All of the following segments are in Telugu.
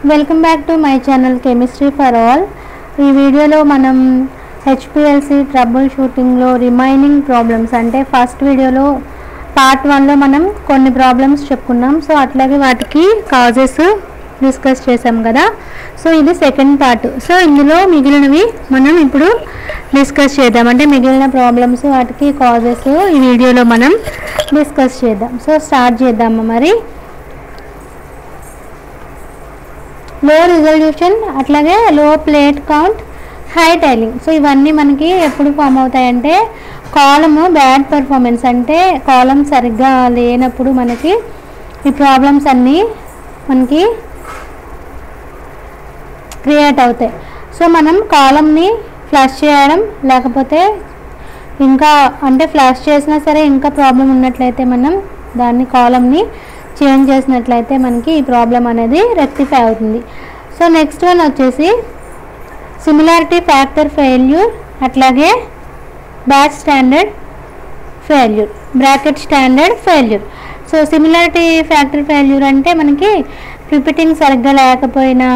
Welcome back to my channel chemistry for all. ఈ వీడియోలో మనం హెచ్పిఎల్సి ట్రబుల్ షూటింగ్లో రిమైనింగ్ ప్రాబ్లమ్స్ అంటే ఫస్ట్ వీడియోలో పార్ట్ 1లో మనం కొన్ని ప్రాబ్లమ్స్ చెప్పుకున్నాం. సో అట్లాగే వాటికి కాజెస్ డిస్కస్ చేసాం కదా. సో ఇది సెకండ్ పార్ట్. సో ఇందులో మిగిలినవి మనం ఇప్పుడు డిస్కస్ చేద్దాం. అంటే మిగిలిన ప్రాబ్లమ్స్ వాటికి కాజెస్ ఈ వీడియోలో మనం డిస్కస్ చేద్దాం. సో స్టార్ట్ చేద్దామా మరి. లో రిజల్యూషన్, అట్లాగే లో plate count, high tiling. So ఇవన్నీ మనకి ఎప్పుడు ఫామ్ అవుతాయంటే కాలము బ్యాడ్ పర్ఫార్మెన్స్ అంటే కాలం సరిగ్గా లేనప్పుడు మనకి ఈ ప్రాబ్లమ్స్ అన్నీ మనకి క్రియేట్ అవుతాయి. సో మనం కాలంని ఫ్లష్ చేయడం, లేకపోతే ఇంకా అంటే ఫ్లష్ చేసినా సరే ఇంకా ప్రాబ్లం ఉన్నట్లయితే మనం దాన్ని కాలంని చేంజ్ చేసినట్లయితే మనకి ఈ ప్రాబ్లం అనేది రెక్టిఫై అవుతుంది. సో నెక్స్ట్ వన్ వచ్చేసి సిమిలారిటీ ఫ్యాక్టర్ ఫెయిల్యూర్, అట్లాగే batch standard failure, bracket standard failure. So similarity factor failure అంటే మనకి రిపీటింగ్ సరిగ్గా లేకపోయినా,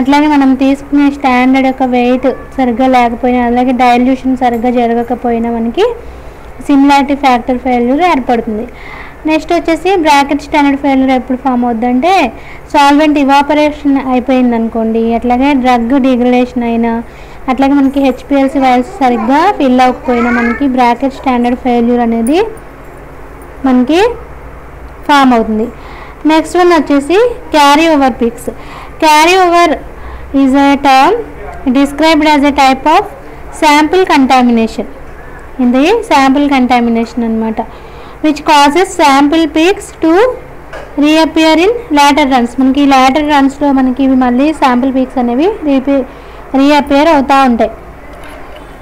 అట్లాగే మనం తీసుకునే స్టాండర్డ్ యొక్క వెయిట్ సరిగ్గా లేకపోయినా, అలాగే డైల్యూషన్ సరిగ్గా జరగకపోయినా మనకి సిమిలారిటీ ఫ్యాక్టర్ ఫెయిల్యూర్ ఏర్పడుతుంది. నెక్స్ట్ వచ్చేసి బ్రాకెట్ స్టాండర్డ్ ఫెయిల్యూర్ ఎప్పుడు ఫామ్ అవుతుందంటే సాల్వెంట్ ఇవాపరేషన్ అయిపోయింది అనుకోండి, అట్లాగే డ్రగ్ డిగ్రేడేషన్ అయినా, అట్లాగే మనకి హెచ్పిఎల్సి వైల్స్ సరిగ్గా ఫిల్ అవ్వకపోయినా మనకి బ్రాకెట్ స్టాండర్డ్ ఫెయిల్యూర్ అనేది మనకి ఫామ్ అవుతుంది. నెక్స్ట్ వన్ వచ్చేసి carry over peaks. Carry over is a term described as a type of sample contamination. ఇది శాంపుల్ కంటామినేషన్ అనమాట. which causes sample peaks to reappear in later runs. మనకి later runsలో మనకి ఇవి మళ్ళీ శాంపుల్ పీక్స్ అనేవి రీఅపియర్ అవుతూ ఉంటాయి.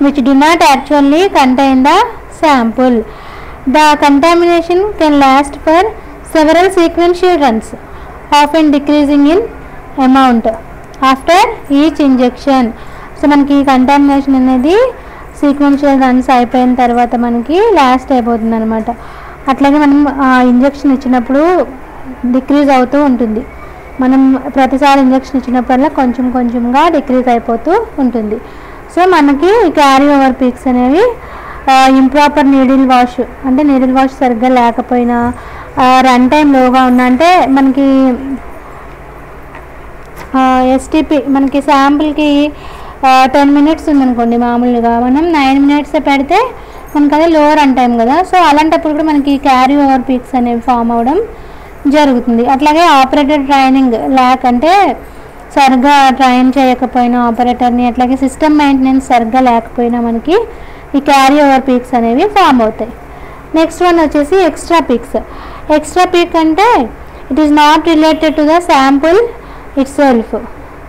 which do not actually contain the sample. The contamination can last for several sequential runs, often decreasing in amount after each injection. So మనకి కంటామినేషన్ అనేది సీక్వెన్షియల్ రన్స్ అయిపోయిన తర్వాత మనకి లాస్ట్ అయిపోతుంది అనమాట. అట్లాగే మనం ఇంజెక్షన్ ఇచ్చినప్పుడు డిక్రీజ్ అవుతూ ఉంటుంది. మనం ప్రతిసారి ఇంజెక్షన్ ఇచ్చినప్పుడల్లా కొంచెం కొంచెంగా డిక్రీజ్ అయిపోతూ ఉంటుంది. సో మనకి క్యారీ ఓవర్ పీక్స్ అనేవి ఇంప్రాపర్ నీడిల్ వాష్, అంటే నీడిల్ వాష్ సరిగ్గా లేకపోయినా, రన్ టైం లోగా ఉన్న, అంటే మనకి ఎస్టీపీ మనకి శాంపుల్కి 10 minutes ఉందనుకోండి, మామూలుగా మనం 9 minutes పెడితే మనకి అదే లో రన్ టైం కదా. సో అలాంటప్పుడు కూడా మనకి క్యారీ ఓవర్ పీక్స్ అనేవి ఫామ్ అవ్వడం జరుగుతుంది. అట్లాగే ఆపరేటర్ ట్రైనింగ్ ల్యాక్, అంటే సరిగ్గా ట్రైన్ చేయకపోయినా ఆపరేటర్ని, అట్లాగే సిస్టమ్ మెయింటెనెన్స్ సరిగ్గా లేకపోయినా మనకి ఈ క్యారీ ఓవర్ పీక్స్ అనేవి ఫామ్ అవుతాయి. నెక్స్ట్ వన్ వచ్చేసి ఎక్స్ట్రా పీక్స్. ఎక్స్ట్రా పీక్ అంటే it is not related to the sample it self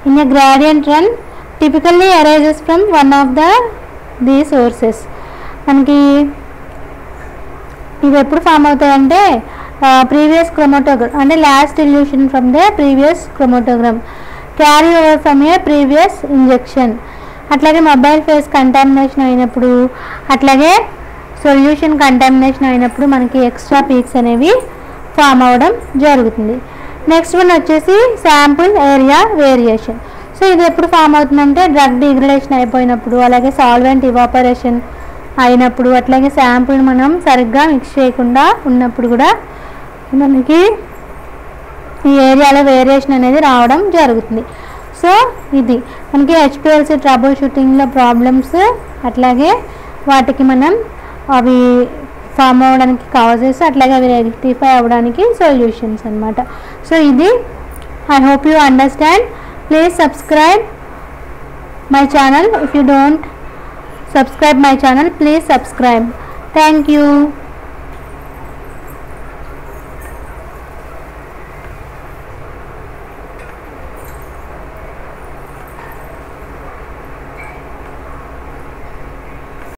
in a gradient run, typically arises from one of the sources. మనకి ఇవి ఎప్పుడు ఫామ్ అవుతాయంటే ప్రీవియస్ క్రోమోటోగ్రామ్, అంటే last elution from the previous chromatogram, carry over from a previous injection, అట్లాగే మొబైల్ ఫేస్ కంటామినేషన్ అయినప్పుడు, అట్లాగే సొల్యూషన్ కంటామినేషన్ అయినప్పుడు మనకి ఎక్స్ట్రా పీక్స్ అనేవి ఫామ్ అవ్వడం జరుగుతుంది. నెక్స్ట్ వన్ వచ్చేసి శాంపుల్ ఏరియా వేరియేషన్. సో ఇది ఎప్పుడు ఫామ్ అవుతుందంటే డ్రగ్ డిగ్రేడేషన్ అయిపోయినప్పుడు, అలాగే సాల్వెంట్ ఇవాపరేషన్ అయినప్పుడు, అట్లాగే శాంపుల్ మనం సరిగ్గా మిక్స్ చేయకుండా ఉన్నప్పుడు కూడా మనకి ఈ ఏరియాలో వేరియేషన్ అనేది రావడం జరుగుతుంది. సో ఇది మనకి హెచ్పిఎల్సి ట్రబుల్ షూటింగ్లో ప్రాబ్లమ్స్, అట్లాగే వాటికి మనం అవి ఫామ్ అవ్వడానికి కాజెస్, అట్లాగే అవి రెక్టిఫై అవ్వడానికి సొల్యూషన్స్ అనమాట. సో ఇది I hope you understand. Please subscribe my channel. If you don't subscribe my channel, please subscribe. Thank you.